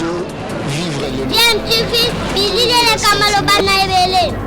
toujours vivre le monde. Bien, tu fais, Billy le Kamalobana Ebele.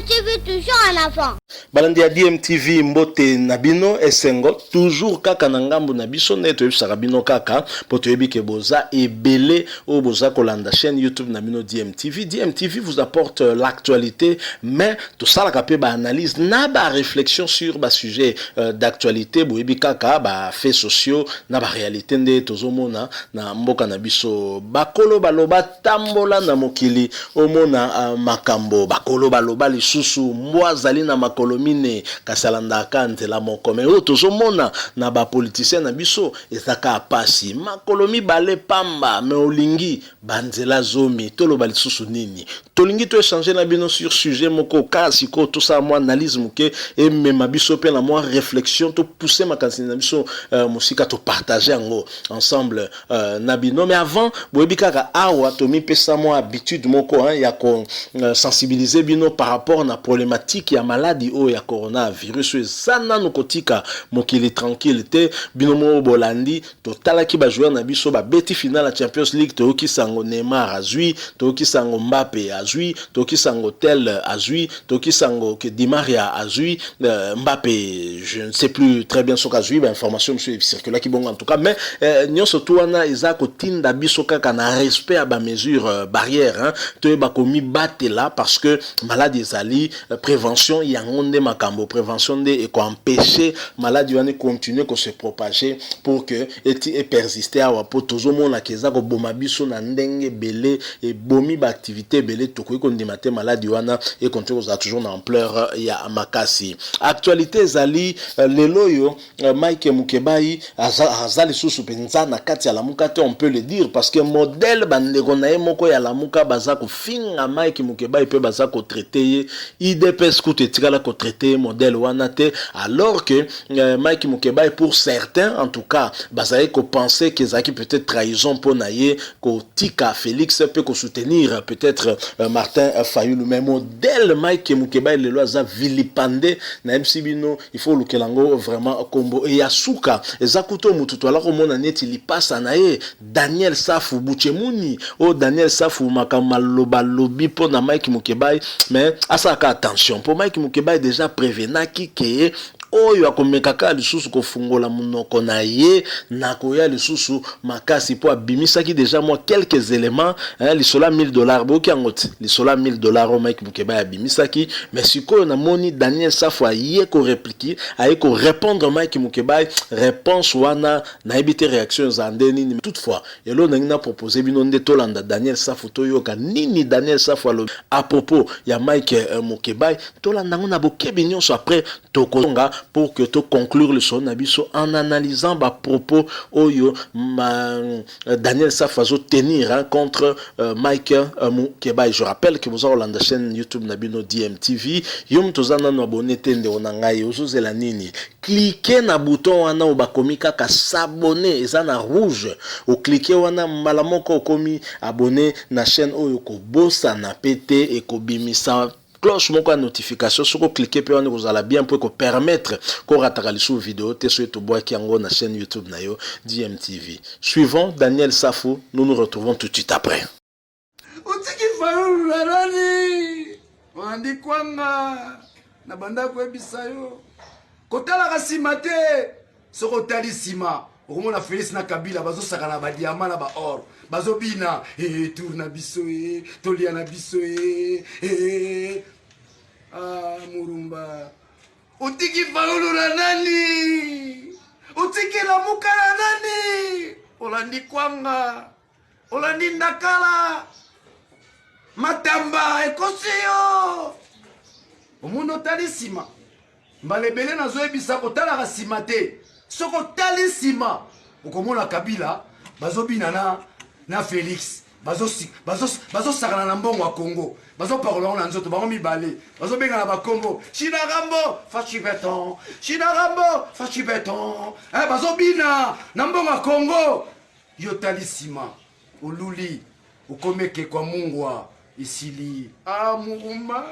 Tu veux toujours un enfant. Balandi ya DMTV mbote nabino esengo toujours kaka na ngambo na biso neto yebisaka bino kaka po toyebi ke boza ebele o boza kolanda chaîne YouTube na bino DMTV. DMTV vous apporte l'actualité mais tout ça la kapé ba analyse na ba réflexion sur ba sujet d'actualité boyebi kaka ba faits sociaux na ba réalité nde tozomona na mboka na biso bakolo baloba tambola na mokili omona makambo bakolo baloba lisusu mbwazali na makolo mine kasalanda kante la mokome o tozomona na ba politicien na biso ezaka pasi makolomi bale pamba me olingi banzela zomi toloba lisusu nini tolingi to échanger na bino sur sujet moko kasi ko tout ça moi analyse muke et même biso pe na moi réflexion to pousser ma kanisi na biso musika to partager ngo ensemble na bino mais avant boyebi kaka awa to mi pesa moi habitude moko ya ko sensibiliser bino par rapport na problématique ya maladie o ya coronavirus ezana no kotika mokili tranquille te binomo bolandi totalaki ba joueur na biso ba beti finale la Champions League to kisango Neymar azui to kisango Mbappé azui to kisango Tel azui to kisango que Di Maria azui Mbappé je ne sais plus très bien ce qu'azui ba information monsieur circule qui bon en tout cas mais nyonso to wana ezako tinda biso kaka na respect à ba mesure barrière hein to ba komi batela parce que maladie ezali prévention yangonde makambo prévention de et empêcher maladie wana continuer que se propager pour que et persister à wapo tozomona keza ko boma biso na ndenge belé et bomi ba activité belé tokoki kondimate maladie wana et continuer aux toujours na ampleur ya makasi actualité ezali lelo yo Mike Mukebai azali susu penza na kati ya lamuka te on peut le dire parce que modèle bandeko na moko ya lamuka baza ko finga Mike Mukebai pe baza ko traiter IDPS ko etikala ko traiter modèle wana te alors que Mike Mukebai pour certains en tout cas bazaye ko penser que zaki peut-être trahison pour naye ko tika Félix peut ko soutenir peut-être Martin Fayulu mais modèle Mike Mukebai le loza vilipande na MCBino il faut lukelango vraiment combo et yasuka ezakuto mututo alors mona neti li passa naye Daniel Safu Buchemuni o Daniel Safu makamaloba lobi pour na Mike Mukebai mais asaka attention pour Mike Mukebai déjà prévenaki que oyo akomekaka lisusu kofungola munoko na ye na koya lisusu makasi po abimisaki déjà moi quelques éléments lisola $1000 boki angoti lisola $1000 au Mike Mukebai abimisaki mais sikoyo na moni Daniel Safu aye ko répliquer aye ko répondre Mike Mukebai réponse wana na ebite réaction za ndeni toutefois elo na proposer bino nde tolanda Daniel Safu toyoka nini Daniel Safu à propos ya Mike Mukebai tolanda ngona bokebi nyonso après tokonga pour que tu conclure le son abiso en analysant ba propos oyo Daniel Safazo tenir contre Mike Mukebai. Je rappelle que vous avez la chaîne YouTube Nabino DMTV. Yom tozana no abonné tende onangai ozo la nini. Cliquez na bouton wana obakomi kaka s'abonner ezana rouge. O cliquez wana malamoko komi abonné na chaîne oyo ko bossa na pété et ko bimisa cloche moko à notification sur cliquer puis on vous allez bien pour que permettre qu'on rattrape les vidéos te sur to bois qui en na chaîne YouTube na yo DMTV. Suivons Daniel Safu, nous nous retrouvons tout de suite après. Utiki faulu rani wandi kwanga na banda ko ebisayo kotala kasimate soko tali sima okomona Félix na Kabila bazo saka na ba diamant na ba or bazo bina tour na biso tolia na biso Murumba utiki faulu na nani utiki la muka na nani olandi kwanga olandi ndakala matamba ekosiyo omuno talisima mbalebele na zoebisa kotala kasima te soko talisima okomona Kabila bazobina na na Félix bazosakana na mbongo ya Congo bazopakola na nzoto bango mibale bazobenga na bakombo China Rambo Fachibeton China Rambo Fachibeton bazobina na mbongo ya Congo yotali nsima oluli ukomeke kwa mungwa isili munguma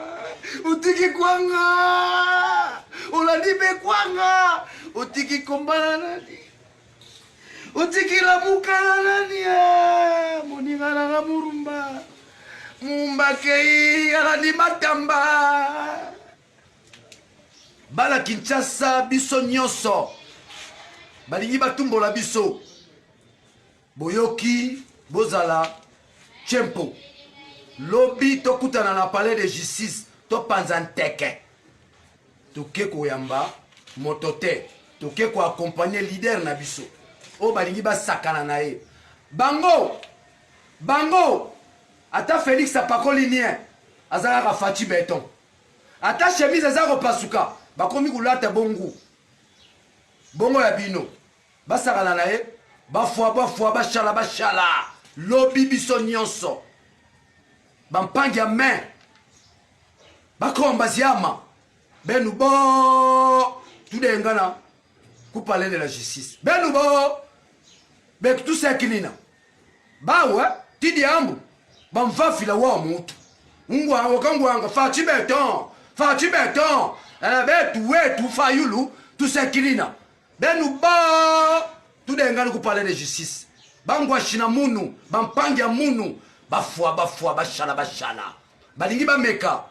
utiki kwanga oladibe kwanga utiki kombana nani utikila mukala nani moninga nanga murumba mumbakei alandi matamba bala Kinshasa biso nyonso balingi batumbola biso boyoki bozala chempo lobi tokutana na palais de justice topanza nteke toke koyamba moto te toke koaccompagner leader na biso o balingi basakana na ye bango ata Félix apakoli nie azalaka Fachi Beton ata chemise eza kopasuka bakomi kulata bongo ya bino basakana na ye bafwa bashala lobi biso nyonso bampangi ya main bakomba ziama benu bo tudengana ku palais de la justice benu bo bek tu sekinina bawe tidi ambu bamvafila wa mutu ngwanga Fachi Beton betu wetu fayulu tu sekinina benu bo tudengana ku palais de justice bangwa shina munu bampangi ya munu bafwa bashala balingi bameka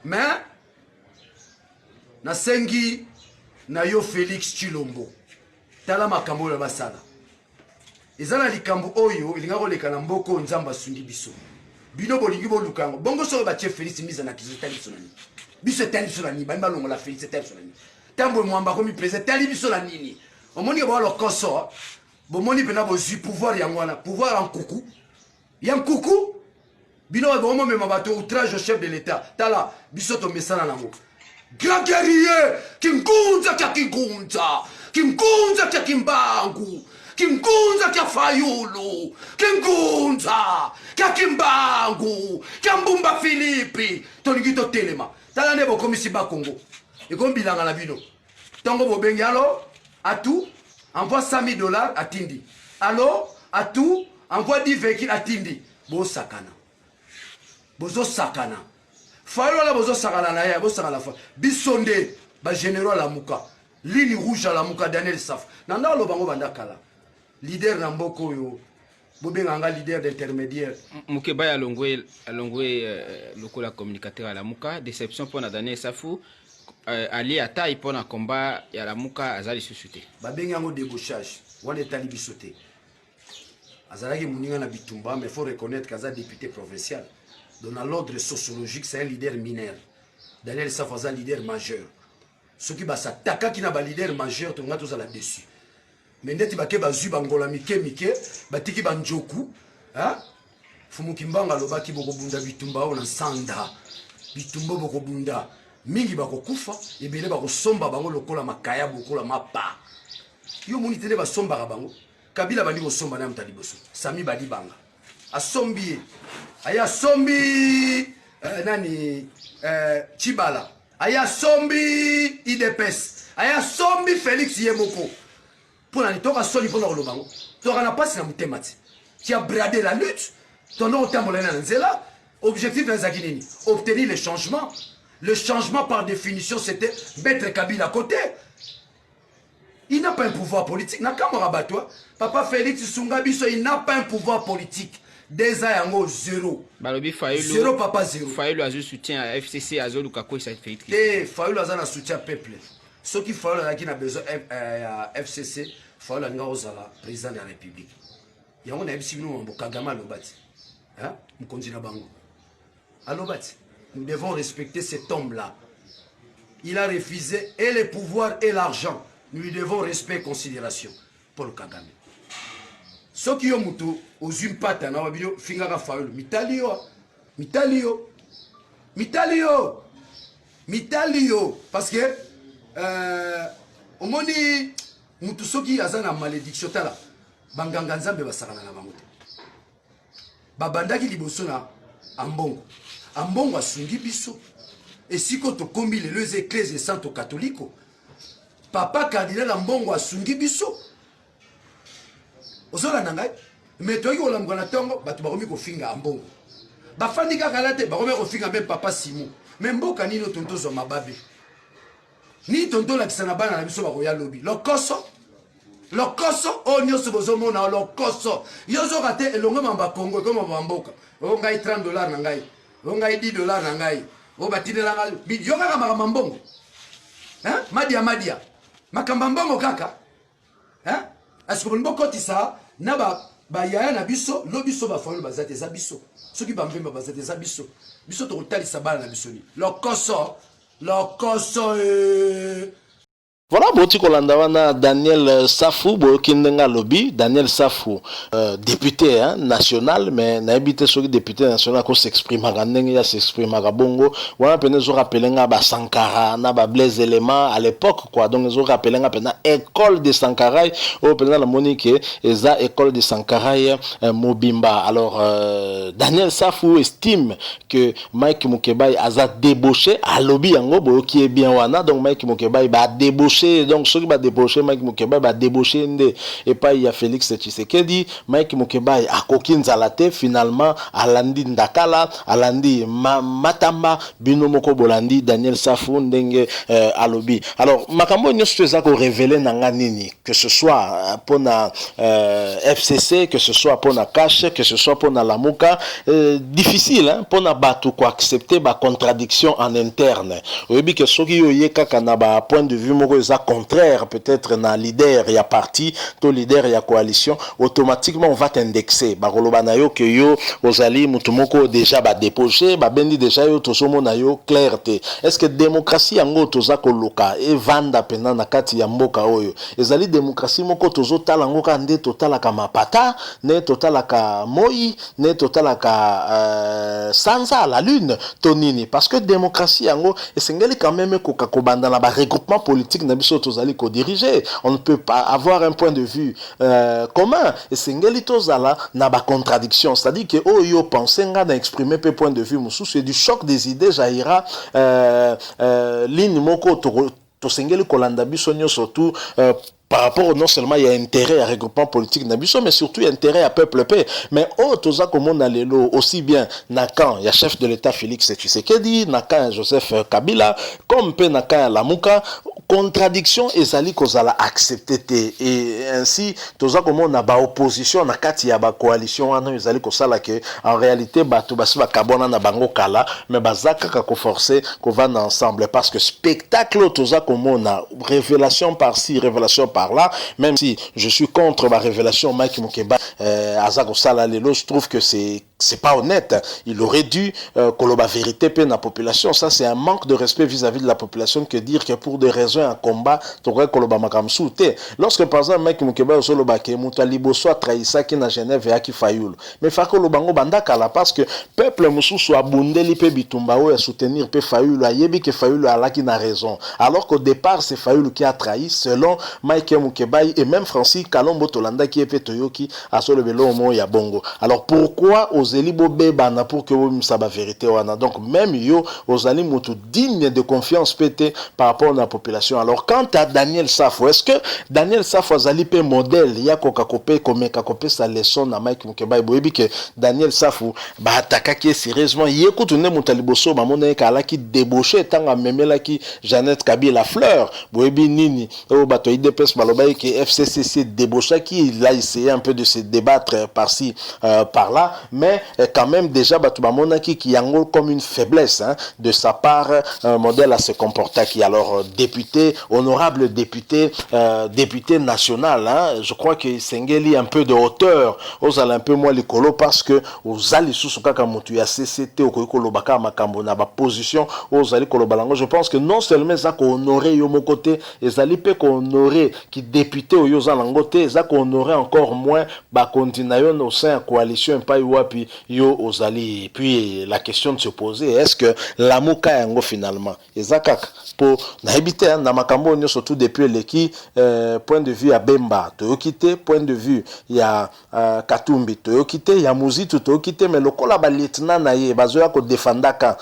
mais nasengi na yo Félix Tshilombo tala makambo ya basala ezala likambo oyo ilinga koleka na mboko nzamba asundi biso bino bolingi bolukango bongo so ba chef Félix miza na kizotali biso nani biso tali biso nani ba longo la Félix tali biso nani tambo mwamba komi president tali biso la nini omoni ba lo koso bomoni pena bozi pouvoir ya ngwana pouvoir en kuku ya nkuku bino bomo mema bato outrage au chef de l'état tala biso to mesana nango grand guerrier kingunza kya kimbangu kingunza kya fayulu kingunza kya kimbangu kya mbumba Philippe tolingi to telema tala ne bokomisi ba Congo ekombilanga na bino tongo bobengi alo atu envoie $100 à Tindi. Allô, à tout, envoie 10 véhicules à Tindi. Bozo sakana. Falo la bozo sakana na ya, bozo sakana fa. Bisonde, ba général la muka. Ligne rouge à la muka Daniel Saf. Nanda lo bango banda kala. Leader na mboko yo. Bobenganga leader d'intermédiaire. Mukeba ya longwe lokola communicateur à la muka. Déception pour na Daniel Safou. Ali atai pona combat ya la muka azali susute babenga ngo débauchage wana etali bisote azalaki muninga na bitumba mais faut reconnaître qu'aza député provincial dans l'ordre sociologique c'est un leader mineur Daniel Safaza leader majeur ceux qui basataka ki na ba leader majeur tonga tous là dessus mais ndeti bake bazu bangola mike batiki banjoku fumu kimbanga lobaki bokobunda bitumba ona sanda bitumba bokobunda mingi bakokufa ebele bakosomba bango lokola makaya bokola mapa yo moni tele basomba bango Kabila bandi kosomba na mtali boso Sami badi banga asombi aya sombi nani Chibala aya sombi IDPS aya sombi Félix Yemoko pona ni toka soli pona kolobango toka na pasi na mutemati qui a bradé la lutte ton nom tambola na nzela objectif dans zakinini obtenir le changement. Le changement, par définition, c'était mettre Kabila à côté. Il n'a pas un pouvoir politique. Papa Félix Sungabiso, il n'a pas un pouvoir politique. Des ans, zéro. Zéro, papa, zéro. Fayulu a soutien à FCC, à Zolu Kako, ça fait et Fayulu a un soutien peuple. Ceux qui font qui a besoin à FCC, Fayulu a un président de la République. Il y a un Kagama Lobati. Hein? Mkonjina Bango. Alobati. Nous devons respecter cet homme-là. Il a refusé et le pouvoir et l'argent. Nous lui devons respect et considération. Paul Kagame. Ceux qui ont mutu aux umpata na wabio fingaka Fayulu mitalio parce que au moni mutu soki aza na malédiction tala banganga nzambe basakana na bango te babandaki liboso na ambongo asungi biso esiko tokombi lelo eza eklese santo katoliko papa cardinal ambongo asungi biso ozolanda ngai me toyaki kolamuka na ntongo bato bakomi kofinga ambongo bafandi kaka la te bakomi kofinga mpe papa simon me mboka nini tonto zwa mababe ni tonto lakisa na bana na biso bakoya lobi lokoso oyo nyonso bozomona lokoso yozoka te elongo mamba kongo ekoma bamboka oyo ngai $30 na ngai oyo ngai $10 na ngai oyo batindelanga yo kaka makambo mbongo madia makambo mbongo kaka aske bolingi bokotisa na bayaya na biso lo biso bafamile baza te eza biso soki bambemba baza te eza biso tokotalisa bana na biso ni lokoso Voilà, boti kolanda wana Daniel Safou, bokindenga lobby, Daniel Safou, député national, mais n'habite sur député national qu'on s'exprime à ya s'exprime à bongo. Voilà, peine zo rappelenga ba Sankara, na ba Blaise éléments à l'époque quoi. Donc zo rappelenga pena école de Sankara, au pena la monique eza école de Sankara Mobimba. Alors Daniel Safou estime que Mike Mukebai a débauché à lobby yango bo qui est bien wana. Donc Mike Mukebai ba débauché. Donc ceux qui va débaucher Mike Mukebai va débaucher et pas il y a Félix Tshisekedi Mike Mukebai a kokinzalate finalement alandi ndakala alandi matamba binomoko bolandi Daniel Safou ndenge alobi. Alors makambo nyonso za ko révéler nanga nini que ce soit pour na FCC que ce soit pour na cash que ce soit pour na Lamuka difficile hein pour na batu ko accepter ba contradiction en interne. Oyebi que soki yoye kaka na ba point de vue moko contraire peut-être na leader ya parti to leader ya coalition automatiquement on va t'indexer bakoloba na yo que yo ozali mutumoko déjà ba déposer ba bendi déjà yo tosomo na yo clarté est-ce que démocratie yango toza koluka e vanda pena na kati ya mboka oyo ezali démocratie moko tozo tala ngo ka nde totala ka mapata ne totala ka moi ne totala ka sansa la lune tonini parce que démocratie yango esengeli quand même ko kobanda na ba regroupement politique na biso tozali ko diriger on ne peut pas avoir un point de vue commun et sengeli tozala na ba contradiction c'est-à-dire que oh yo penser nga na exprimer pe point de vue musu c'est du choc des idées jaira ligne moko to sengeli kolanda biso nyo surtout par rapport non seulement il y a intérêt à regroupement politique nabiso mais surtout il y a intérêt à peuple paix mais toza comme on a lelo aussi bien nakan il y a chef de l'état Félix Tshisekedi nakan Joseph Kabila comme pe nakan Lamuka contradiction ezali kozala accepté et ainsi toza comme on a ba opposition na kati ya ba coalition wana ezali kosala que en réalité bato basi ba kabona na bango kala mais bazaka ka ko forcer ko va ensemble parce que spectacle toza comme on a révélation par-ci révélation par-là même si je suis contre la révélation Mike Mukebai azako sala lelo je trouve que c'est pas honnête il aurait dû koloba vérité pe na population ça c'est un manque de respect vis-à-vis de la population que dire que pour des raisons un combat tokoy koloba makamsu te lorsque par exemple Mike Mukebai osoloba ke mutu liboso trahisa ki na Genève ya ki fayulu mais fa koloba ngo bandaka la parce que peuple mususu abundeli pe bitumba o ya soutenir pe fayulu ayebi ke fayulu alaki na raison alors qu'au départ c'est fayulu qui a trahi selon Mike Mukebai et même Francis Kalombo Tolanda qui est pe toyoki asolobelo mo ya bongo alors pourquoi ozeli bobeba na pour que vous sa vérité wana donc même yo ozali mutu digne de confiance pété par rapport à la population alors quant à Daniel Safou est-ce que Daniel Safou azali pe modèle ya kokakope komeka kope sa leçon na Mike Mukebai boyebi que Daniel Safou ba attaquer sérieusement yekutu ne mutaliboso ba mona ka alaki débaucher tanga memela ki Jeannette Kabila fleur boyebi nini o bato IDPS baloba que FCCC débaucha qui il a essayé un peu de se débattre par-ci par-là mais quand même déjà bato ba mona ki yango comme une faiblesse hein, de sa part un modèle à se comporter qui alors député honorable député député national hein, je crois que Sengeli un peu de hauteur aux un peu moins l'écolo parce que aux ali sous kaka mutu ya CCT au kolobaka makambo na ba position aux ali kolobalango je pense que non seulement ça ko honorer yo mon côté et ali pe ko honorer qui député au yoza langote ça qu'on aurait encore moins ba continuation au sein de la coalition pas wapi yo ozali. Puis la question de se poser, est-ce que lamuka yango finalement ezakaka pour na habiter na makambo nyo surtout depuis leki point de vue à Bemba toyokite, point de vue ya Katumbi toyokite, ya Muzitu toyokite, mais lokola ba lieutenant na ye bazoya ko defendaka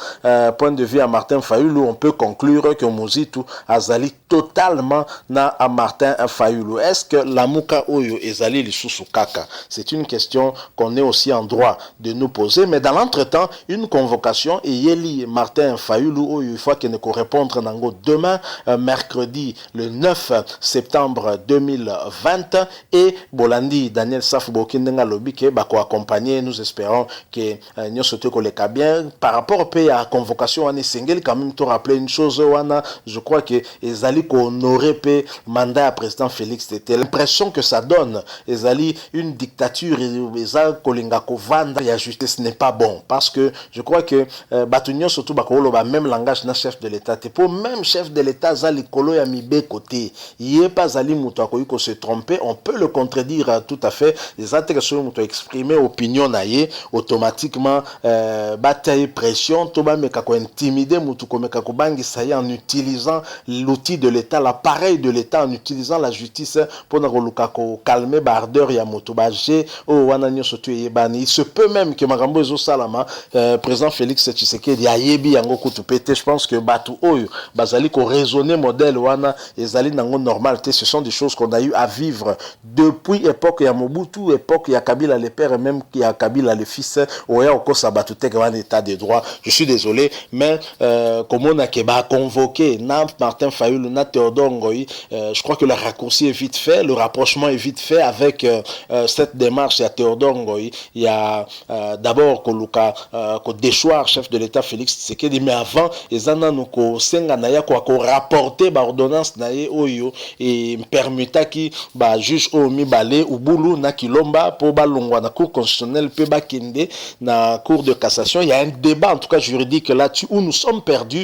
point de vue à Martin Fayulu, on peut conclure que Muzitu azali totalement na à Martin Fayulu. Est-ce que lamuka oyo ezali lisusu kaka? C'est une question qu'on est aussi en droit de nous poser, mais dans l'entretemps une convocation et yeli Martin Fayulu oyo il faut qu'il ne répondre nango demain mercredi le 9 septembre 2020 et Bolandi Daniel Safou Kindenga Lobike bako accompagner. Nous espérons que nous sommes collègues bien par rapport au pays à convocation on est single quand même te rappeler une chose wana je crois que ezali honorer pe mandat à président Félix c'était l'impression que ça donne ezali une dictature ezali kolinga kovanda ya justice n'est pas bon parce que je crois que batunyo surtout bakolo ba même langage na chef de l'état te pour même chef de l'état zali kolo ya mibe côté yé pas ali muto akoyiko se tromper on peut le contredire tout à fait les intéressés muto exprimer opinion na ye automatiquement bataille pression to ba meka ko intimider muto ko meka ko bangi ça en utilisant l'outil de l'état l'appareil de l'état en utilisant la justice pour na koluka ko calmer bardeur ya moto ba g o wana nyo surtout yebani il se peut même que makambo ezo salama président Félix Tshisekedi ayebi yango kutu pété. Je pense que batu oyo bazali ko raisonner modèle wana ezali nango normal te. Ce sont des choses qu'on a eu à vivre depuis époque ya Mobutu, époque ya Kabila le père et même ya Kabila le fils oya okosa batu te en état de droit. Je suis désolé mais comme on a keba convoqué na Martin Fayulu na Théodore Ngoyi, je crois que le raccourci est vite fait, le rapprochement est vite fait avec cette démarche à Théodore Ngoyi. Il y a d'abord koluka ko déchoir chef de l'état Félix Tshisekedi mais avant ezana nuko senga na ya ko rapporter ba ordonnance na ye oyo et permuta ki ba juge o mibale ubulu na Kilomba pour balongwa na cour constitutionnelle pe ba kende na cour de cassation. Il y a un débat en tout cas juridique là-dessus où nous sommes perdus